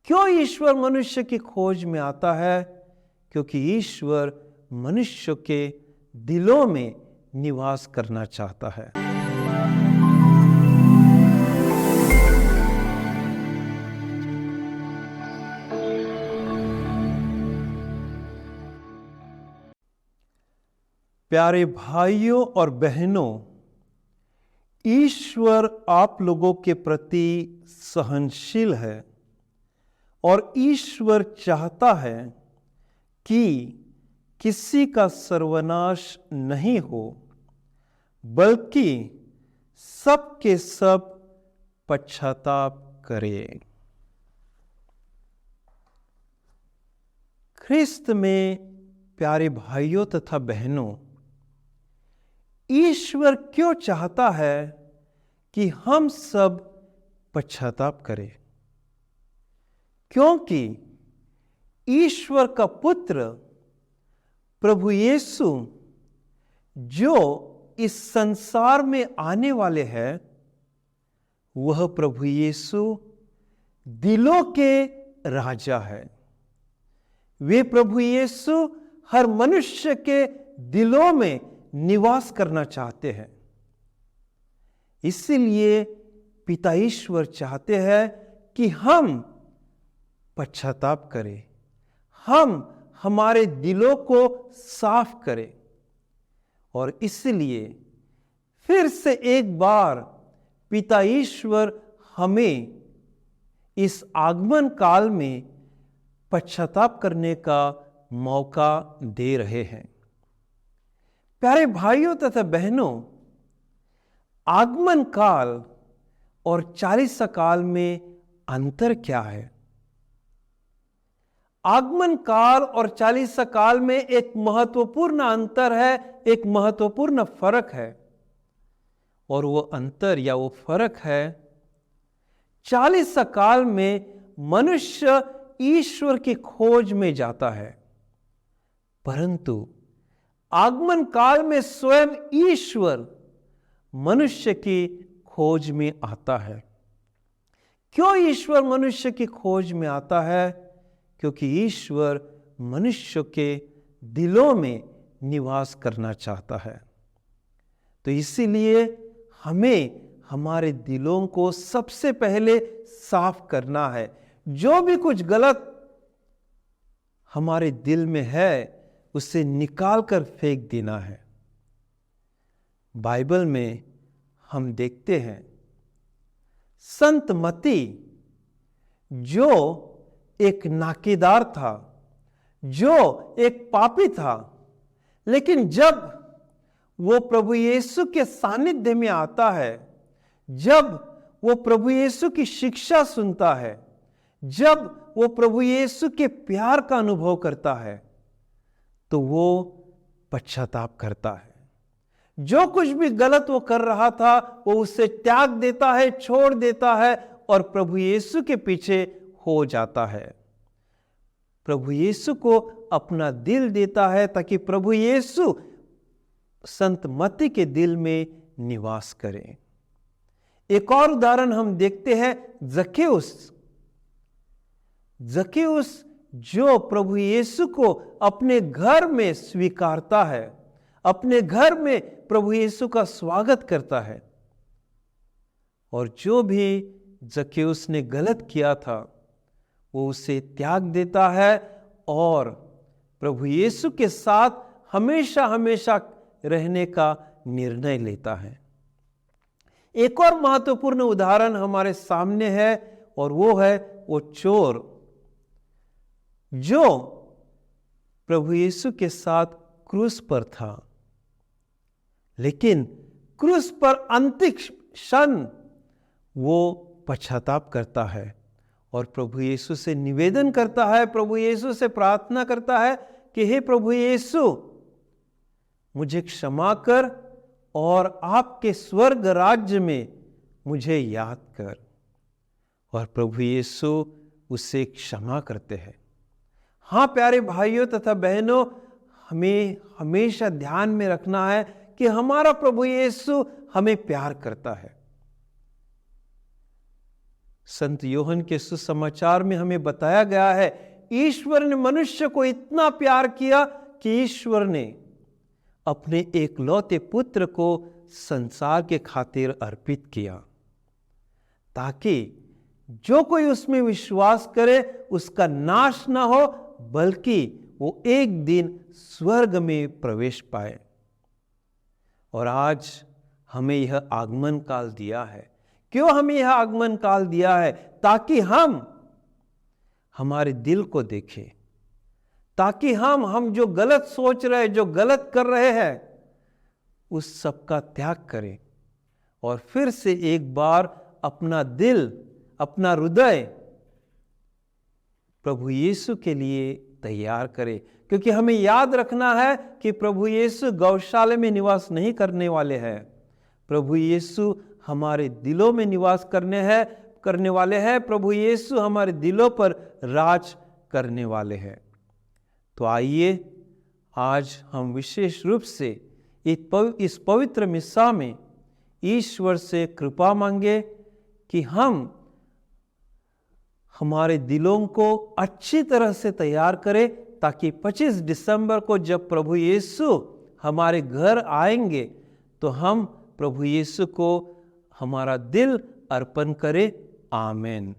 क्यों ईश्वर मनुष्य की खोज में आता है? क्योंकि ईश्वर मनुष्य के दिलों में निवास करना चाहता है। प्यारे भाइयों और बहनों, ईश्वर आप लोगों के प्रति सहनशील है और ईश्वर चाहता है कि किसी का सर्वनाश नहीं हो, बल्कि सब के सब पश्चाताप करें। ख्रिस्त में प्यारे भाइयों तथा बहनों, ईश्वर क्यों चाहता है कि हम सब पश्चाताप करें? क्योंकि ईश्वर का पुत्र प्रभु यीशु जो इस संसार में आने वाले हैं, वह प्रभु यीशु दिलों के राजा है। वे प्रभु यीशु हर मनुष्य के दिलों में निवास करना चाहते हैं। इसलिए पिता ईश्वर चाहते हैं कि हम पश्चाताप करें, हम हमारे दिलों को साफ करें। और इसलिए फिर से एक बार पिता ईश्वर हमें इस आगमन काल में पश्चाताप करने का मौका दे रहे हैं। प्यारे भाइयों तथा बहनों, आगमन काल और चालीसा काल में अंतर क्या है? आगमन काल और चालीसा काल में एक महत्वपूर्ण अंतर है, एक महत्वपूर्ण फर्क है। और वो अंतर या वो फर्क है, चालीसा काल में मनुष्य ईश्वर की खोज में जाता है, परंतु आगमन काल में स्वयं ईश्वर मनुष्य की खोज में आता है। क्यों ईश्वर मनुष्य की खोज में आता है? क्योंकि ईश्वर मनुष्य के दिलों में निवास करना चाहता है। तो इसीलिए हमें हमारे दिलों को सबसे पहले साफ करना है। जो भी कुछ गलत हमारे दिल में है, उसे निकाल कर फेंक देना है। बाइबल में हम देखते हैं संत मत्ती, जो एक नाकेदार था, जो एक पापी था, लेकिन जब वो प्रभु यीशु के सानिध्य में आता है, जब वो प्रभु यीशु की शिक्षा सुनता है, जब वो प्रभु यीशु के प्यार का अनुभव करता है, तो वो पश्चाताप करता है। जो कुछ भी गलत वो कर रहा था, वो उसे त्याग देता है, छोड़ देता है और प्रभु यीशु के पीछे हो जाता है। प्रभु यीशु को अपना दिल देता है ताकि प्रभु यीशु संत मत्ती के दिल में निवास करें। एक और उदाहरण हम देखते हैं, जक्केउस। जक्केउस जो प्रभु यीशु को अपने घर में स्वीकारता है, अपने घर में प्रभु यीशु का स्वागत करता है, और जो भी जक्केउस ने गलत किया था वो उसे त्याग देता है और प्रभु यीशु के साथ हमेशा हमेशा रहने का निर्णय लेता है। एक और महत्वपूर्ण उदाहरण हमारे सामने है, और वो है वो चोर जो प्रभु यीशु के साथ क्रूस पर था, लेकिन क्रूस पर अंतिम क्षण वो पश्चाताप करता है और प्रभु यीशु से निवेदन करता है, प्रभु यीशु से प्रार्थना करता है कि हे प्रभु यीशु, मुझे क्षमा कर और आपके स्वर्ग राज्य में मुझे याद कर। और प्रभु यीशु उसे क्षमा करते हैं। हाँ प्यारे भाइयों तथा बहनों, हमें हमेशा ध्यान में रखना है कि हमारा प्रभु यीशु हमें प्यार करता है। संत योहन के सुसमाचार में हमें बताया गया है, ईश्वर ने मनुष्य को इतना प्यार किया कि ईश्वर ने अपने एकलौते पुत्र को संसार के खातिर अर्पित किया, ताकि जो कोई उसमें विश्वास करे उसका नाश ना हो, बल्कि वो एक दिन स्वर्ग में प्रवेश पाए। और आज हमें यह आगमन काल दिया है। क्यों हमें यह आगमन काल दिया है? ताकि हम हमारे दिल को देखें, ताकि हम जो गलत सोच रहे हैं, जो गलत कर रहे हैं, उस सब का त्याग करें और फिर से एक बार अपना दिल, अपना हृदय प्रभु यीशु के लिए तैयार करें। क्योंकि हमें याद रखना है कि प्रभु यीशु गौशाले में निवास नहीं करने वाले हैं। प्रभु यीशु हमारे दिलों में निवास करने वाले हैं। प्रभु यीशु हमारे दिलों पर राज करने वाले हैं। तो आइए आज हम विशेष रूप से इस पवित्र मिस्सा में ईश्वर से कृपा मांगे कि हम हमारे दिलों को अच्छी तरह से तैयार करें, ताकि 25 दिसंबर को जब प्रभु यीशु हमारे घर आएंगे तो हम प्रभु यीशु को हमारा दिल अर्पण करें। आमीन।